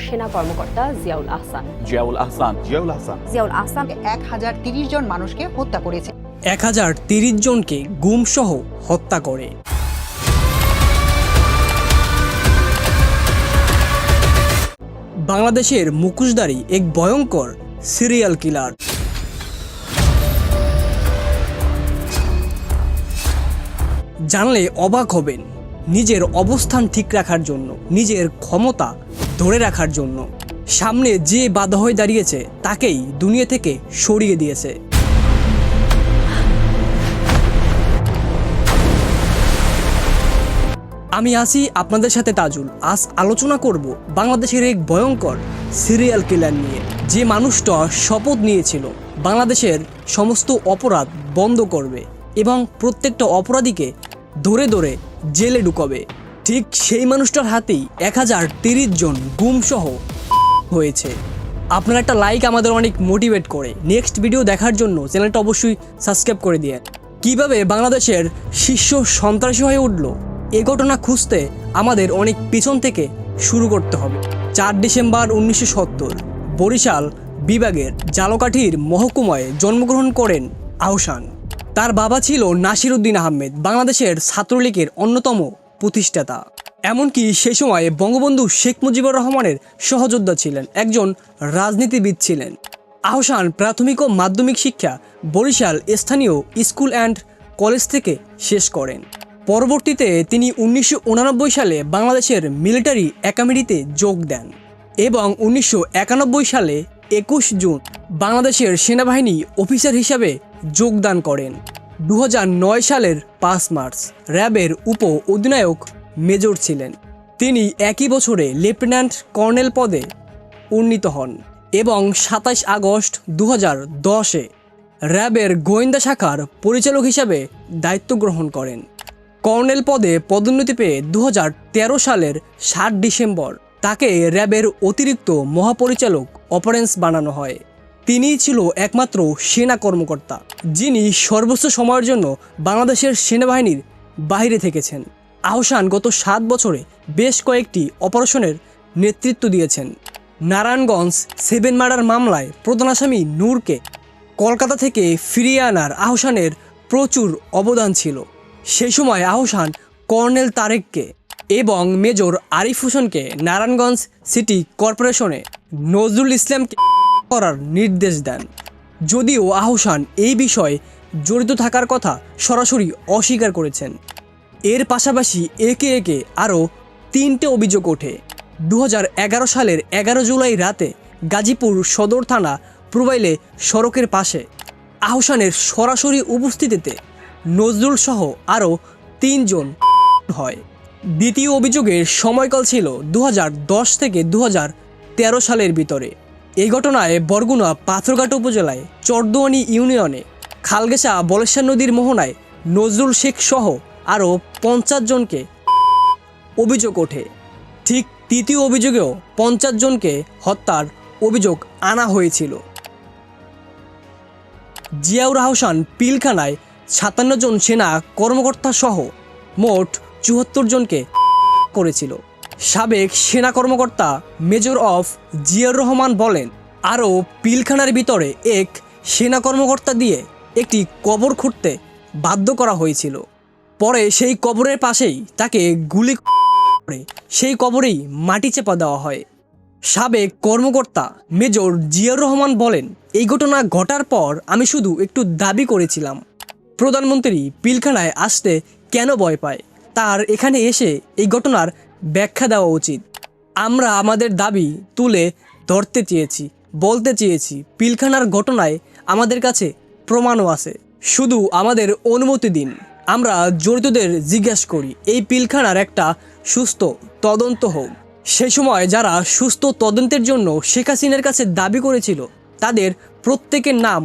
সেনা কর্মকর্তা জিয়াউল আহসান। জিয়াউল আহসান 1030 জন মানুষকে হত্যা করেছে। 1030 জনকে গুমসহ হত্যা করে। বাংলাদেশের মুখোশধারী এক ভয়ঙ্কর সিরিয়াল কিলার। জানলে অবাক হবেন, নিজের অবস্থান ঠিক রাখার জন্য, নিজের ক্ষমতা ধরে রাখার জন্য সামনে যে বাধা হয়ে দাঁড়িয়েছে তাকেই দুনিয়া থেকে সরিয়ে দিয়েছে। আমি আছি আপনাদের সাথে তাজুল। আজ আলোচনা করব বাংলাদেশের এক ভয়ঙ্কর সিরিয়াল কিলার নিয়ে, যে মানুষটা শপথ নিয়েছিল বাংলাদেশের সমস্ত অপরাধ বন্ধ করবে এবং প্রত্যেকটা অপরাধীকে ধরে ধরে জেলে ঢুকাবে। ঠিক সেই মানুষটার হাতেই 1030 জন গুমসহ হয়েছে। আপনার একটা লাইক আমাদের অনেক মোটিভেট করে। নেক্সট ভিডিও দেখার জন্য চ্যানেলটা অবশ্যই সাবস্ক্রাইব করে দিয়ে। কিভাবে বাংলাদেশের শীর্ষ সন্ত্রাসী হয়ে উঠল, এ ঘটনা খুঁজতে আমাদের অনেক পিছন থেকে শুরু করতে হবে। 4 ডিসেম্বর 1970 বরিশাল বিভাগের ঝালকাঠির মহকুমায় জন্মগ্রহণ করেন আহসান। তার বাবা ছিল নাসির উদ্দিন আহমেদ, বাংলাদেশের ছাত্রলীগের অন্যতম প্রতিষ্ঠাতা। এমনকি সে সময়ে বঙ্গবন্ধু শেখ মুজিবুর রহমানের সহযোদ্ধা ছিলেন, একজন রাজনীতিবিদ ছিলেন। আহসান প্রাথমিক ও মাধ্যমিক শিক্ষা বরিশাল স্থানীয় স্কুল অ্যান্ড কলেজ থেকে শেষ করেন। পরবর্তীতে তিনি 1989 সালে বাংলাদেশের মিলিটারি একাডেমিতে যোগ দেন এবং 1991 সালে 21 জুন বাংলাদেশের সেনাবাহিনী অফিসার হিসাবে যোগদান করেন। 2009 সালের 5 মার্চ র্যাবের উপ অধিনায়ক মেজর ছিলেন। তিনি একই বছরে লেফটেন্যান্ট কর্নেল পদে উন্নীত হন এবং 27 আগস্ট 2010-এ র্যাবের গোয়েন্দা শাখার পরিচালক হিসাবে দায়িত্ব গ্রহণ করেন। কর্নেল পদে পদোন্নতি পেয়ে 2013 সালের 7 ডিসেম্বর তাকে র্যাবের অতিরিক্ত মহাপরিচালক অপারেন্স বানানো হয়। তিনিই ছিল একমাত্র সেনা কর্মকর্তা যিনি সর্বোচ্চ সময়ের জন্য বাংলাদেশের সেনাবাহিনীর বাইরে থেকেছেন। আহসান গত 7 বছরে বেশ কয়েকটি অপারেশনের নেতৃত্ব দিয়েছেন। নারায়ণগঞ্জ 7 মার্ডার মামলায় প্রধান আসামি নূরকে কলকাতা থেকে ফিরিয়ে আনার আহসানের প্রচুর অবদান ছিল। সেই সময় আহসান কর্নেল তারেককে এবং মেজর আরিফ হোসেনকে নারায়ণগঞ্জ সিটি কর্পোরেশনে নজরুল ইসলামকে করার নির্দেশ দেন। যদিও আহসান এই বিষয়ে জড়িত থাকার কথা সরাসরি অস্বীকার করেছেন। এর পাশাপাশি একে একে আরও 3টে অভিযোগ ওঠে। 2011 সালের 11 জুলাই রাতে গাজীপুর সদর থানা প্রোবাইলে সড়কের পাশে আহসানের সরাসরি উপস্থিতিতে নজরুল সহ আরও 3 জন হয়। দ্বিতীয় অভিযোগের সময়কাল ছিল 2010 থেকে 2013 সালের ভিতরে। এই ঘটনায় বরগুনা পাথরঘাটা উপজেলায় চরদোয়ানি ইউনিয়নে খালগেসা বলেশ্বর নদীর মোহনায় নজরুল শেখ সহ আরও 50 জনকে অভিযোগ ওঠে। ঠিক তৃতীয় অভিযোগেও 50 জনকে হত্যার অভিযোগ আনা হয়েছিল। জিয়াউর আহসান পিলখানায় 57 জন সেনা কর্মকর্তা সহ মোট 74 জনকে করেছিল। সাবেক সেনা কর্মকর্তা মেজর অফ জিয়াউর রহমান বলেন, আরও পিলখানার ভিতরে এক সেনা কর্মকর্তা দিয়ে একটি কবর খুঁড়তে বাধ্য করা হয়েছিল। পরে সেই কবরের পাশেই তাকে গুলি করে সেই কবরেই মাটি চাপা দেওয়া হয়। সাবেক কর্মকর্তা মেজর জিয়াউর রহমান বলেন, এই ঘটনা ঘটার পর আমি শুধু একটু দাবি করেছিলাম প্রধানমন্ত্রী পিলখানায় আসতে কেন ভয় পায়, তার এখানে এসে এই ঘটনার ব্যাখ্যা দেওয়া উচিত। আমরা আমাদের দাবি তুলে ধরতে চেয়েছি, বলতে চেয়েছি পিলখানার ঘটনায় আমাদের কাছে প্রমাণও আছে, শুধু আমাদের অনুমতি দিন। আমরা জড়িতদের জিজ্ঞাসা করি এই পিলখানার একটা সুস্থ তদন্ত হোক। সেই সময় যারা সুস্থ তদন্তের জন্য শেখ হাসিনার কাছে দাবি করেছিল তাদের প্রত্যেকের নাম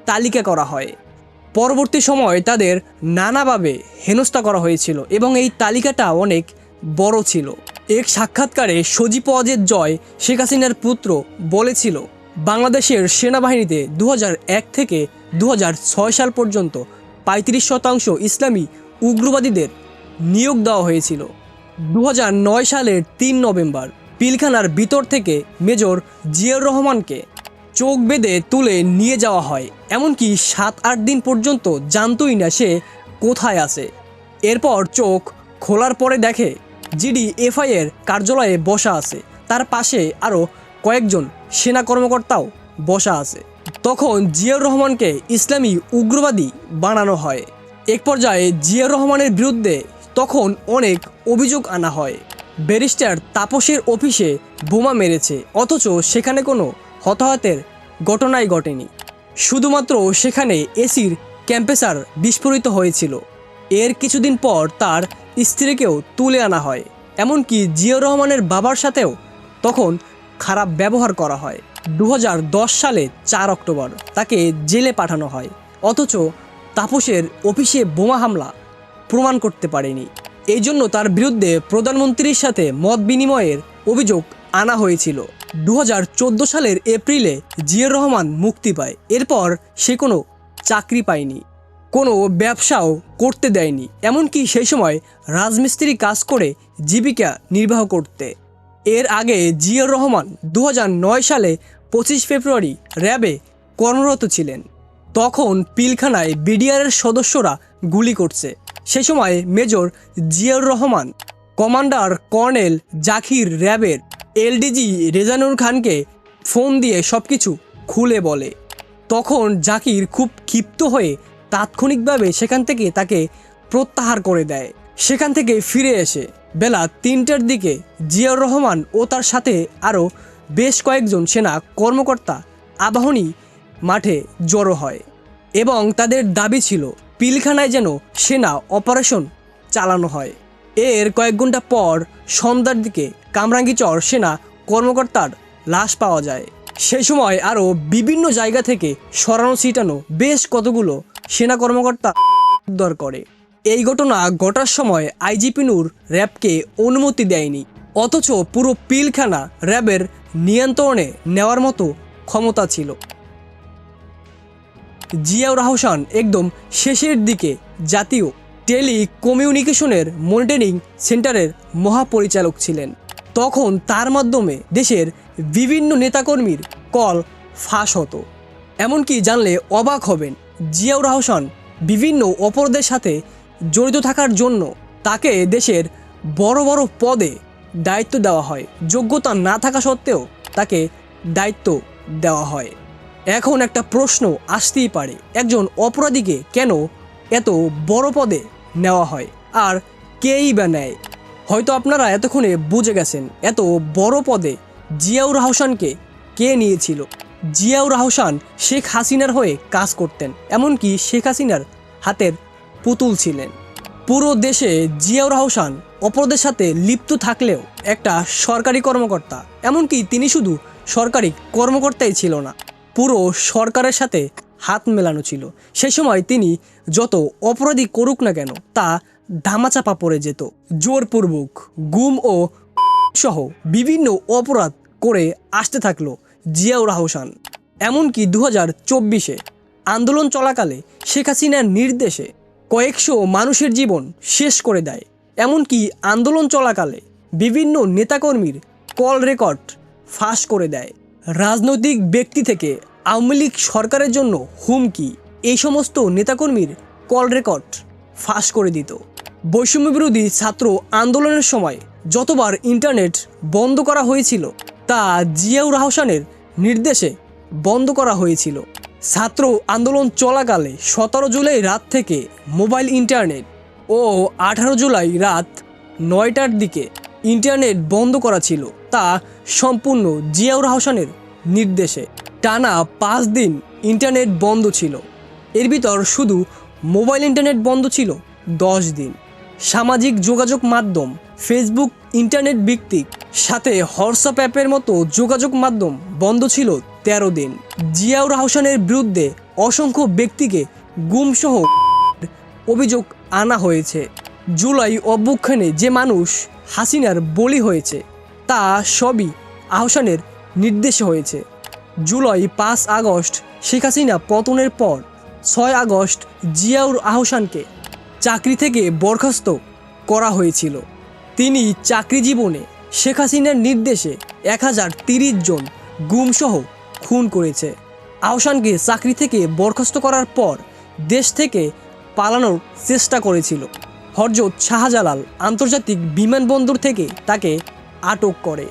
তালিকা করা হয়। পরবর্তী সময়ে তাদের নানাভাবে হেনস্থা করা হয়েছিল এবং এই তালিকাটা অনেক বড় ছিল। এক সাক্ষাৎকারে সজীব ওয়াজেদ জয় শেখ হাসিনার পুত্র বলেছিল, বাংলাদেশের সেনাবাহিনীতে 2001 থেকে 2006 সাল পর্যন্ত 35% ইসলামী উগ্রবাদীদের নিয়োগ দেওয়া হয়েছিল। 2009 সালের 3 নভেম্বর পিলখানার ভিতর থেকে মেজর জিয়াউর রহমানকে চোখ বেঁধে তুলে নিয়ে যাওয়া হয়। এমনকি 7-8 দিন পর্যন্ত জানতই না সে কোথায় আছে। এরপর চোখ খোলার পরে দেখে জিডিএফআই এর কার্যালয়ে বসা আছে, তার পাশে আরও কয়েকজন সেনা কর্মকর্তাও বসা আছে। তখন জিয়াউর রহমানকে ইসলামী উগ্রবাদী বানানো হয়। এক পর্যায়ে জিয়াউর রহমানের বিরুদ্ধে তখন অনেক অভিযোগ আনা হয়। ব্যারিস্টার তাপসের অফিসে বোমা মেরেছে, অথচ সেখানে কোনো হতাহতের ঘটনাই ঘটেনি। শুধুমাত্র সেখানে এসির কম্প্রেসার বিস্ফোরিত হয়েছিল। এর কিছুদিন পর তার স্ত্রীকেও তুলে আনা হয়। এমনকি জিয়াউর রহমানের বাবার সাথেও তখন খারাপ ব্যবহার করা হয়। 2010 সালে 4 অক্টোবর তাকে জেলে পাঠানো হয়, অথচ তাপসের অফিসে বোমা হামলা প্রমাণ করতে পারেনি। এই জন্য তার বিরুদ্ধে প্রধানমন্ত্রীর সাথে মত বিনিময়ের অভিযোগ আনা হয়েছিল। 2014 সালের এপ্রিলে জিয়াউর রহমান মুক্তি পায়। এরপর সে কোনো চাকরি পায়নি, কোনো ব্যবসাও করতে দেয়নি, এমনকি সেই সময় রাজমিস্ত্রি কাজ করে জীবিকা নির্বাহ করতে। এর আগে জিয়াউর রহমান 2009 সালে 25 ফেব্রুয়ারি র্যাবে কর্মরত ছিলেন। তখন পিলখানায় বিডিআরের সদস্যরা গুলি করছে। সেই সময় major Ziaur Rahman commander colonel Zakir র্যাবের এলডিজি রেজানুর খানকে ফোন দিয়ে সব কিছু খুলে বলে। তখন জাকির খুব ক্ষিপ্ত হয়ে তাৎক্ষণিকভাবে সেখান থেকে তাকে প্রত্যাহার করে দেয়। সেখান থেকে ফিরে এসে বেলা 3টার দিকে জিয়াউর রহমান ও তার সাথে আরও বেশ কয়েকজন সেনা কর্মকর্তা আবাহনী মাঠে জড়ো হয় এবং তাদের দাবি ছিল পিলখানায় যেন সেনা অপারেশন চালানো হয়। এর কয়েক ঘন্টা পর সন্ধ্যার দিকে কামরাঙ্গীচর সেনা কর্মকর্তার লাশ পাওয়া যায়। সেই সময় আরও বিভিন্ন জায়গা থেকে সরানো ছিটানো বেশ কতগুলো সেনা কর্মকর্তা উদ্ধার করে। এই ঘটনা ঘটার সময় আইজিপি নূর র্যাবকে অনুমতি দেয়নি, অথচ পুরো পিলখানা র্যাবের নিয়ন্ত্রণে নেওয়ার মতো ক্ষমতা ছিল। জিয়াউর আহসান একদম শেষের দিকে জাতীয় টেলিকমিউনিকেশনের মনিটরিং সেন্টারের মহাপরিচালক ছিলেন। তখন তার মাধ্যমে দেশের বিভিন্ন নেতাকর্মীর কল ফাঁস হতো। এমনকি জানলে অবাক হবেন, জিয়াউর আহসান বিভিন্ন অপরাধের সাথে জড়িত থাকার জন্য তাকে দেশের বড় বড় পদে দায়িত্ব দেওয়া হয়। যোগ্যতা না থাকা সত্ত্বেও তাকে দায়িত্ব দেওয়া হয়। এখন একটা প্রশ্ন আসতেই পারে, একজন অপরাধীকে কেন এত বড় পদে নেওয়া হয়, আর কেই বা নেয়? হয়তো আপনারা এতক্ষণে বুঝে গেছেন এত বড় পদে জিয়াউর আহসানকে কে নিয়েছিল। জিয়াউর আহসান শেখ হাসিনার হয়ে কাজ করতেন, এমনকি শেখ হাসিনার হাতের পুতুল ছিলেন। পুরো দেশে জিয়াউর আহসান অপরাধের সাথে লিপ্ত থাকলেও একটা সরকারি কর্মকর্তা, এমনকি তিনি শুধু সরকারি কর্মকর্তাই ছিল না, পুরো সরকারের সাথে হাত মেলানো ছিল। সেই সময় তিনি যত অপরাধী করুক না কেন তা ধামাচাপা পড়ে যেত। জোরপূর্বক গুম ও সহ বিভিন্ন অপরাধ করে আসতে থাকলো জিয়াউর আহসান। এমনকি 2024-এ আন্দোলন চলাকালে শেখ হাসিনার নির্দেশে কয়েকশো মানুষের জীবন শেষ করে দেয়। এমনকি আন্দোলন চলাকালে বিভিন্ন নেতাকর্মীর কল রেকর্ড ফাঁস করে দেয়। রাজনৈতিক ব্যক্তি থেকে আওয়ামী লীগ সরকারের জন্য হুমকি, এই সমস্ত নেতাকর্মীর কল রেকর্ড ফাঁস করে দিত। বৈষম্যবিরোধী ছাত্র আন্দোলনের সময় যতবার ইন্টারনেট বন্ধ করা হয়েছিল তা জিয়াউর আহসানের নির্দেশে বন্ধ করা হয়েছিল। ছাত্র আন্দোলন চলাকালে 17 জুলাই রাত থেকে মোবাইল ইন্টারনেট ও 18 জুলাই রাত 9টার দিকে ইন্টারনেট বন্ধ করা ছিল, তা সম্পূর্ণ জিয়াউর আহসানের নির্দেশে। টানা 5 দিন ইন্টারনেট বন্ধ ছিল। এর ভিতর শুধু মোবাইল ইন্টারনেট বন্ধ ছিল 10 দিন। সামাজিক যোগাযোগ মাধ্যম ফেসবুক ইন্টারনেট ভিত্তিক সাথে হোয়াটসঅ্যাপ অ্যাপের মতো যোগাযোগ মাধ্যম বন্ধ ছিল 13 দিন। জিয়াউর আহসানের বিরুদ্ধে অসংখ্য ব্যক্তিকে গুমসহ অভিযোগ আনা হয়েছে। জুলাই অভ্যুত্থানে যে মানুষ হাসিনার বলি হয়েছে তা সবই আহসানের নির্দেশে হয়েছে। জুলাই 5 আগস্ট শেখ হাসিনা পতনের পর 6 আগস্ট জিয়াউর আহসানকে চাকরি থেকে বরখাস্ত করা হয়েছিল। তিনি চাকরি জীবনে শেখ হাসিনার নির্দেশে 1030 জন গুমসহ খুন করেছে। আহসানকে চাকরি থেকে বরখাস্ত করার পর দেশ থেকে পালানোর চেষ্টা করেছিল। হযরত শাহজালাল আন্তর্জাতিক বিমানবন্দর থেকে তাকে আটক করে।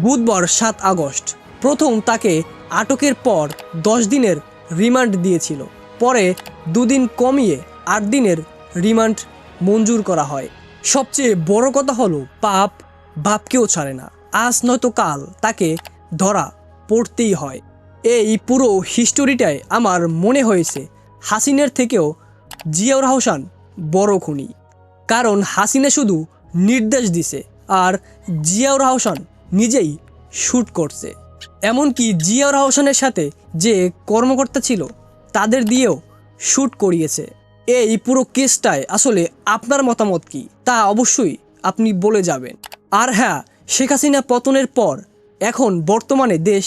বুধবার 7 আগস্ট প্রথম তাকে আটকের পর 10 দিনের রিমান্ড দিয়েছিল। পরে 2 দিন কমিয়ে 8 দিনের রিমান্ড মঞ্জুর করা হয়। সবচেয়ে বড় কথা হলো পাপ বাপকেও ছাড়ে না। আজ নয়তো কাল তাকে ধরা পড়তেই হয়। এই পুরো হিস্টোরিটায় আমার মনে হয়েছে হাসিনার থেকেও জিয়াউর আহসান বড় খুনি। কারণ হাসিনা শুধু নির্দেশ দিছে আর জিয়াউর আহসান নিজেই শ্যুট করছে। এমনকি জিয়াউর আহসানের সাথে যে কর্মকর্তা ছিল তাদের দিয়েও শ্যুট করিয়েছে। এই পুরো কেসটায় আসলে আপনার মতামত কি তা অবশ্যই আপনি বলে যাবেন। আর হ্যাঁ, শেখ হাসিনা পতনের পর এখন বর্তমানে দেশ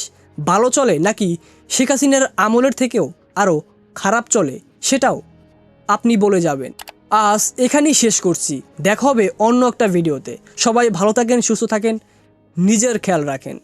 ভালো চলে নাকি শেখ হাসিনার আমলের থেকেও আরও খারাপ চলে সেটাও আপনি বলে যাবেন। আজ এখানেই শেষ করছি। দেখা হবে অন্য একটা ভিডিওতে। সবাই ভালো থাকেন, সুস্থ থাকেন, নিজের খেয়াল রাখেন।